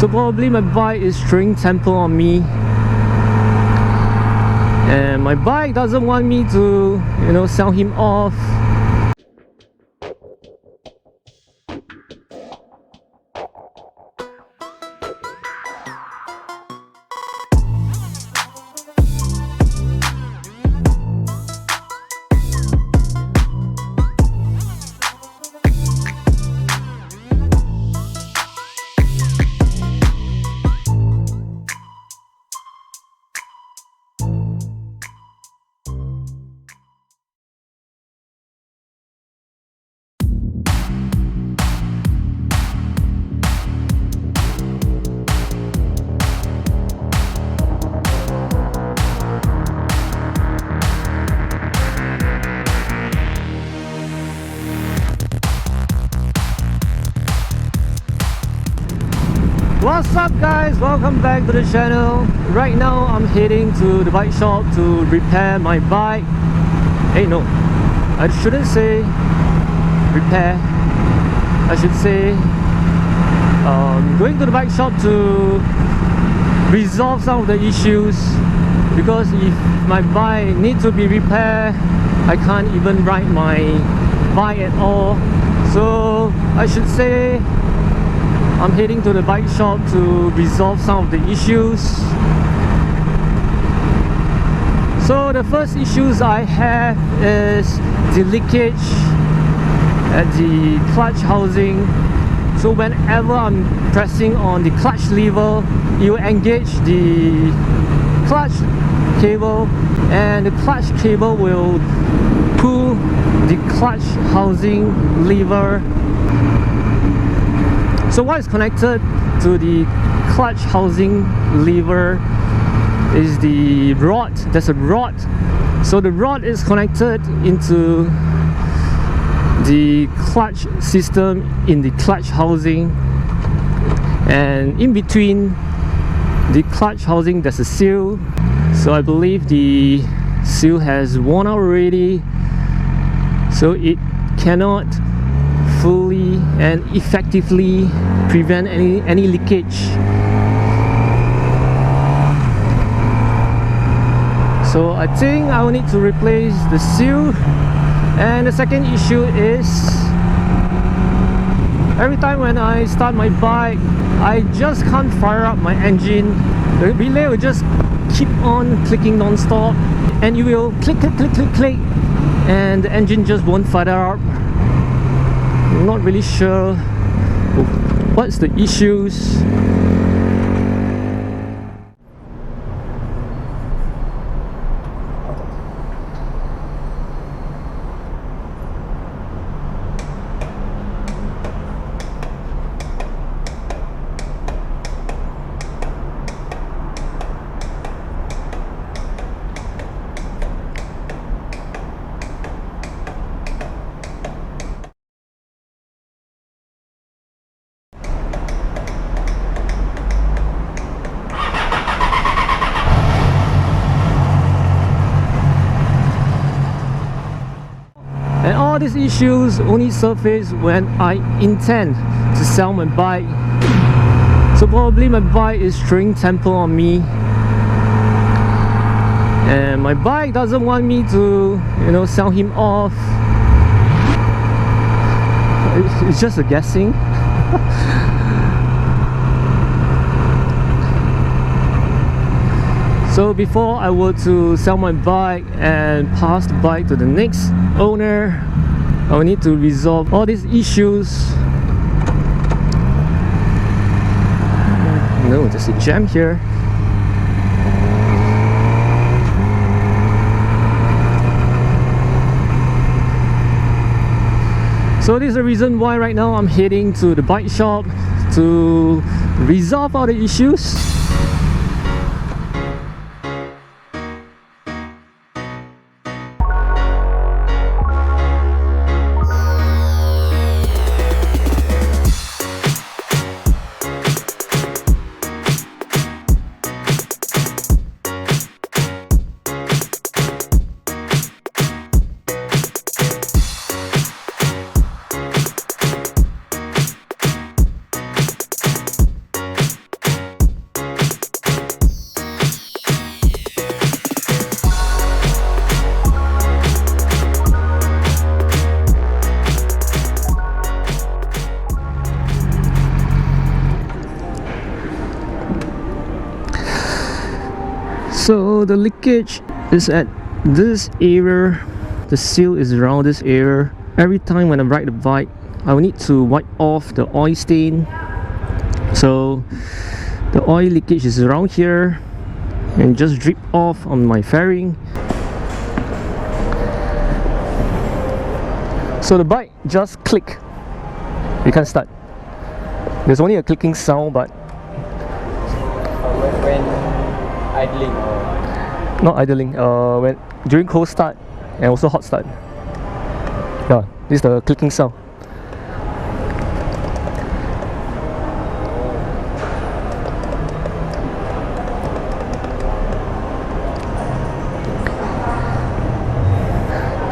So probably my bike is throwing temper on me, and my bike doesn't want me to, sell him off. What's up guys, welcome back to the channel. Right now I'm heading to the bike shop to repair my bike. Hey, no, I shouldn't say repair, I should say going to the bike shop to resolve some of the issues, because if my bike needs to be repaired, I can't even ride my bike at all. So I should say I'm heading to the bike shop to resolve some of the issues. So the first issues I have is the leakage at the clutch housing. So whenever I'm pressing on the clutch lever, it will engage the clutch cable, and the clutch cable will pull the clutch housing lever. So what is connected to the clutch housing lever is the rod. There's a rod. So the rod is connected into the clutch system in the clutch housing, and in between the clutch housing there's a seal. So I believe the seal has worn out already, so it cannot fully and effectively prevent any leakage. So I think I will need to replace the seal. And the second issue is, every time when I start my bike, I just can't fire up my engine. The relay will just keep on clicking non-stop, and you will click, and the engine just won't fire up. I'm not really sure what's the issues. And all these issues only surface when I intend to sell my bike. So probably my bike is throwing temper on me, and my bike doesn't want me to, sell him off. It's just a guessing. So before I were to sell my bike and pass the bike to the next owner, I will need to resolve all these issues. No, there's a jam here. So this is the reason why right now I'm heading to the bike shop to resolve all the issues. So the leakage is at this area. The seal is around this area. Every time when I ride the bike, I will need to wipe off the oil stain. So the oil leakage is around here and just drip off on my fairing. So the bike just click. You can't start. There's only a clicking sound, but when idling or not idling. When during cold start and also hot start. Yeah, this is the clicking sound.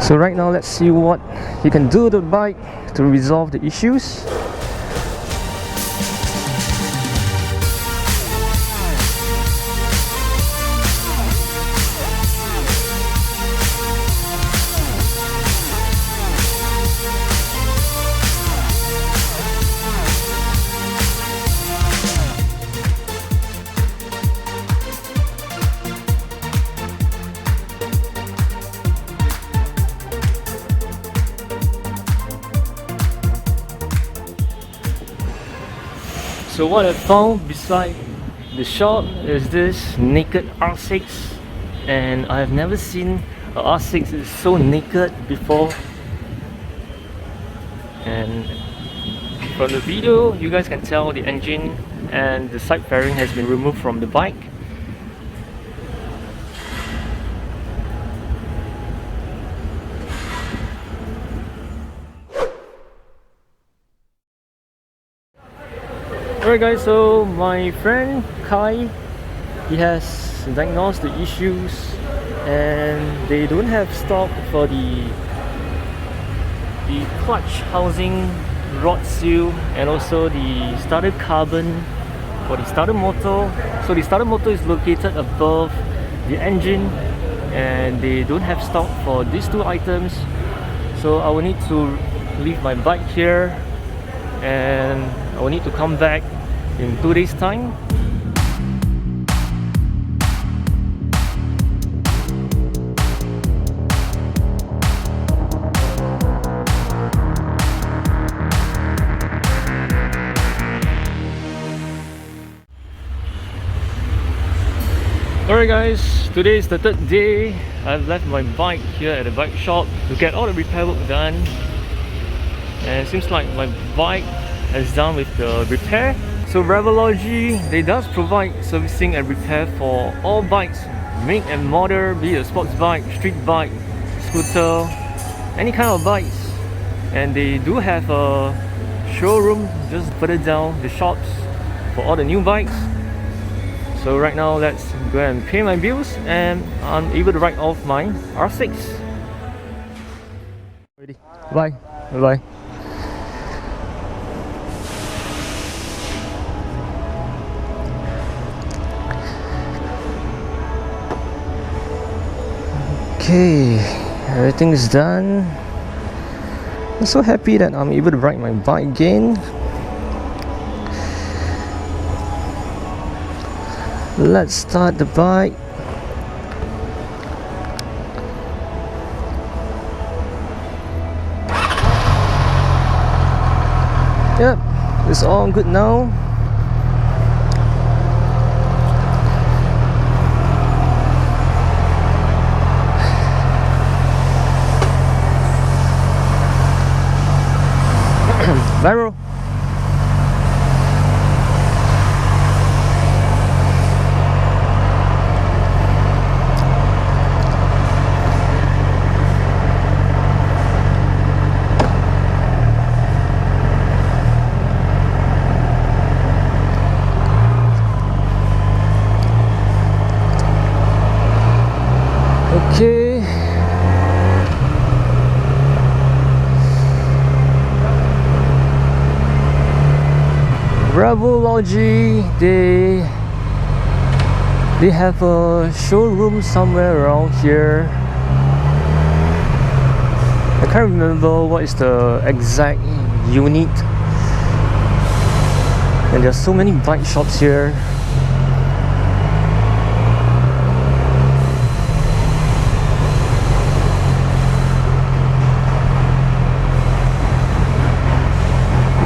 So right now, let's see what you can do to the bike to resolve the issues. So what I found beside the shop is this naked R6, and I have never seen a R6 is so naked before. And from the video, you guys can tell the engine and the side fairing has been removed from the bike. Alright guys, so my friend Kai, he has diagnosed the issues and they don't have stock for the clutch housing rod seal and also the starter carbon for the starter motor. So the starter motor is located above the engine and they don't have stock for these two items. So I will need to leave my bike here and I will need to come back in 2 days time. Alright guys, today is the third day. I've left my bike here at the bike shop to get all the repair work done, and it seems like my bike is done with the repair. So Revology, they does provide servicing and repair for all bikes, make and model, be it a sports bike, street bike, scooter, any kind of bikes. And they do have a showroom just further down the shops for all the new bikes. So right now, let's go and pay my bills and I'm able to ride off my R6. Ready? Bye. Bye bye. Okay, everything is done. I'm so happy that I'm able to ride my bike again. Let's start the bike. Yep, it's all good now. Viral. Okay. Revology, they have a showroom somewhere around here. I can't remember what is the exact unit. And there are so many bike shops here.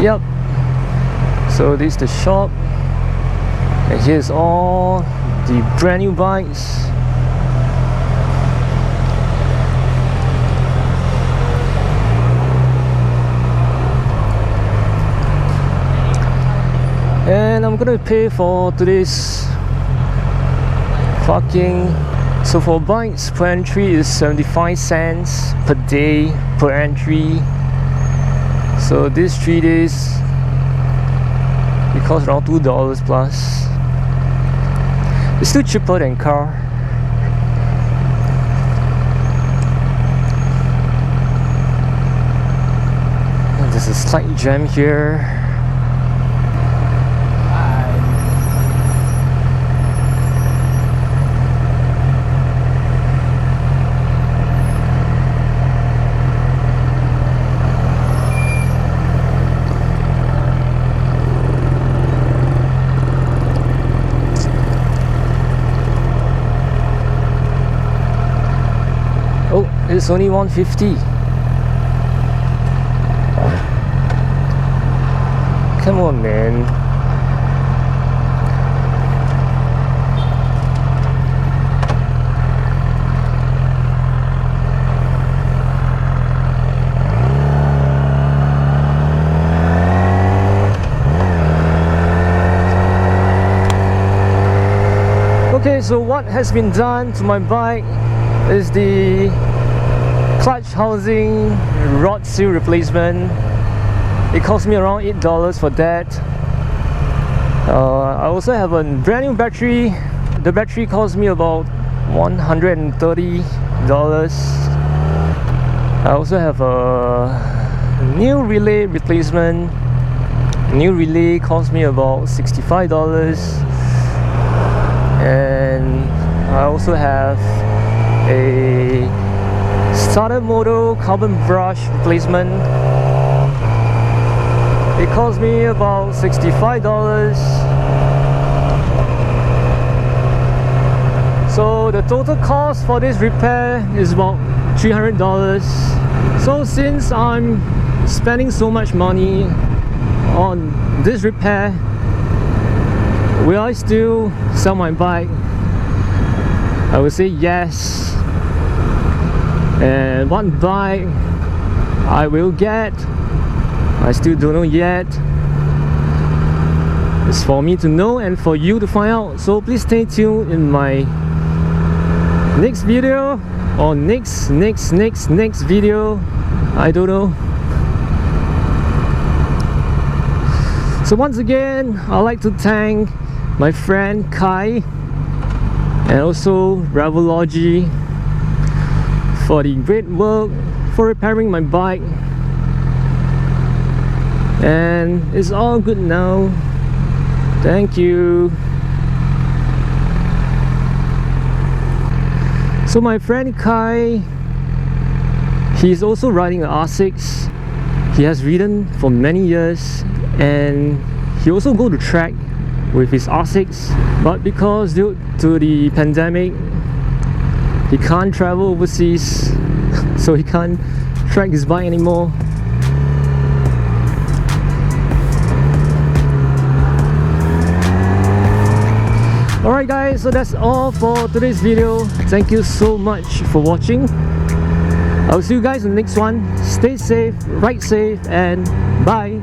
Yep. So this is the shop, and here's all the brand new bikes. And I'm gonna pay for today's parking. So for bikes per entry is 75 cents per day per entry. So these 3 days it costs around $2 plus. It's still cheaper than car. And there's a slight jam here. Oh, it's only 150. Come on, man. Okay, so what has been done to my bike is the clutch housing rod seal replacement. It cost me around $8 for that. I also have a brand new battery. The battery cost me about $130. I also have a new relay replacement. New relay cost me about $65. And I also have a starter motor carbon brush replacement. It cost me about $65. So the total cost for this repair is about $300. So since I'm spending so much money on this repair, will I still sell my bike? I would say yes. And what bike I will get, I still don't know yet. It's for me to know and for you to find out. So please stay tuned in my next video or next video. I don't know. So once again, I'd like to thank my friend Kai and also Ravology for the great work for repairing my bike. And it's all good now. Thank you. So my friend Kai, he's also riding an R6. He has ridden for many years, and he also go to track with his R6, but because due to the pandemic, he can't travel overseas, so he can't track his bike anymore. Alright guys, so that's all for today's video. Thank you so much for watching. I'll see you guys in the next one. Stay safe, ride safe, and bye.